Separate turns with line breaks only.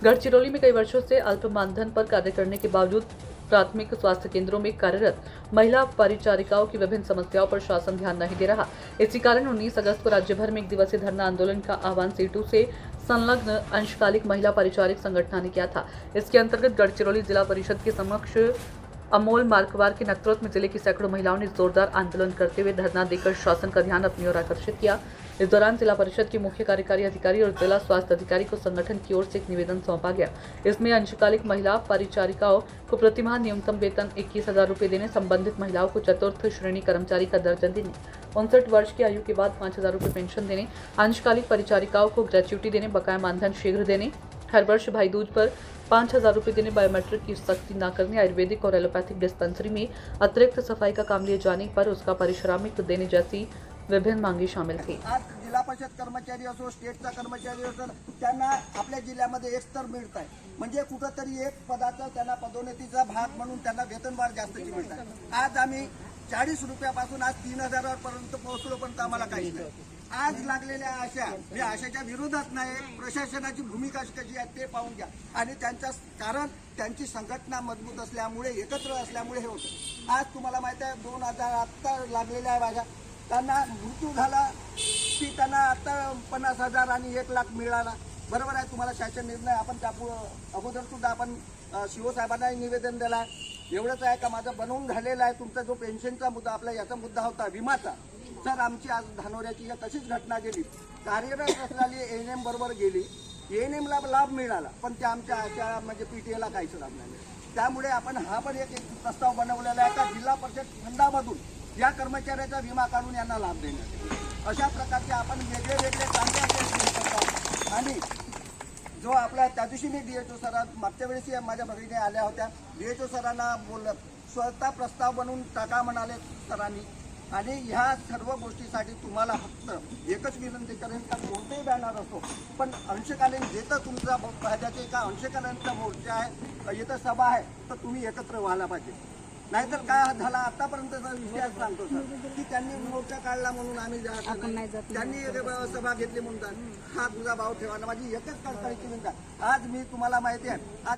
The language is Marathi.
गढ़चिरौली में कई वर्षों से अल्प मानधन पर कार्य करने के बावजूद प्राथमिक स्वास्थ्य केंद्रों में कार्यरत महिला परिचारिकाओं की विभिन्न समस्याओं पर शासन ध्यान नहीं दे रहा। इसी कारण 19 अगस्त को राज्य भर में एक दिवसीय धरना आंदोलन का आह्वान सीटू से संलग्न अंशकालिक महिला परिचारिक संगठन ने किया था। इसके अंतर्गत गढ़चिरौली जिला परिषद के समक्ष अमोल मार्कवार के नेतृत्व में जिले की सैकड़ों महिलाओं ने जोरदार आंदोलन करते हुए धरना देकर शासन का ध्यान अपनी ओर आकर्षित किया। इस दौरान जिला परिषद के मुख्य कार्यकारी अधिकारी और जिला स्वास्थ्य अधिकारी को संगठन की ओर से एक निवेदन सौंपा गया। इसमें अंशकालिक महिला परिचारिकाओं को प्रतिमाह न्यूनतम वेतन 21,000 रुपये देने, संबंधित महिलाओं को चतुर्थ श्रेणी कर्मचारी का दर्जा देने, 59 वर्ष की आयु के बाद 5,000 रुपये पेंशन देने, अंशकालिक परिचारिकाओं को ग्रेच्युटी देने, बकाया मानधन शीघ्र देने, हर वर्ष भाई दूज पर 5,000 रुपये देने, बायोमेट्रिक की सख्ती न करने, आयुर्वेदिक और एलोपैथिक डिस्पेंसरी में अतिरिक्त सफाई का काम लिए जाने पर उसका पारिश्रमिक देने जैसी विभिन्न मांगे शामिल थी।
आज जिल्हा परिषद कर्मचारी असो, स्टेटचा कर्मचारी असो, त्यांना आपल्या जिल्ह्यामध्ये एक स्तर मिळत आहे, म्हणजे कुठंतरी एक पदाचा त्यांना पदोन्नतीचा भाग म्हणून त्यांना वेतनवाढ जास्तची मिळत आहे। आज आम्ही 40 रुपयापासून आज 3,000 पर्यंत पोहोचलो, पण आम्हाला काहीच नाही। आज लागलेल्या आशा, मी आशाच्या विरोधात नाही, प्रशासनाची भूमिका कशी आहे ते पाहून घ्या। आणि त्यांच्या कारण त्यांची संघटना मजबूत असल्यामुळे, एकत्र असल्यामुळे हे होतं। आज तुम्हाला माहिती आहे 2,000 आत्ता लागलेल्या आहे माझ्या, त्यांना मृत्यू झाला की त्यांना आता 50,000 आणि 1,00,000 मिळाला। बरोबर आहे, तुम्हाला शासन निर्णय आपण त्यापुढं अगोदर सुद्धा आपण शिव साहेबांना निवेदन दिलं आहे। एवढंच आहे का माझं बनवून झालेलं आहे। तुमचा जो पेन्शनचा मुद्दा, आपला याचा मुद्दा होता विमाचा, सर आमची आज धानोऱ्याची तशीच घटना गेली। कार्यरत असलेली एएनएम बरोबर गेली, एएनएमला लाभ मिळाला, पण ते आमच्या आशा म्हणजे पीटीएला काहीच लाभ नाही। त्यामुळे आपण हा पण एक प्रस्ताव बनवलेला आहे का जिल्हा परिषद फंडामधून या कर्मचाऱ्याचा विमा काढून यांना लाभ देण्यात, अशा प्रकारचे आपण वेगळे वेगळे कायदे आणि जो आपला त्या दिवशी मी डीएचओ सरांना, मागच्या वेळेस माझ्या भगिनी आल्या होत्या, डीएचओ सरांना बोललं, स्वतः प्रस्ताव बनवून टाका म्हणाले सरांनी। आणि ह्या सर्व गोष्टीसाठी तुम्हाला फक्त एकच विनंती करेन का कोणतेही बॅनर असो, पण अंशकालीन जिथं तुमचा भाज्याचे का अंशकालीनचा मोर्चा आहे, इथं सभा आहे, तर तुम्ही एकत्र व्हायला पाहिजे। नाहीतर काय झाला आतापर्यंतचा विषय सांगतो सर की त्यांनी मोर्चा काढला म्हणून आम्ही जात नाही, त्यांनी सभा घेतली म्हणून हा तुझा भाव ठेवा। माझी एकच कळकळीची विनंती, आज मी तुम्हाला माहिती आहे आज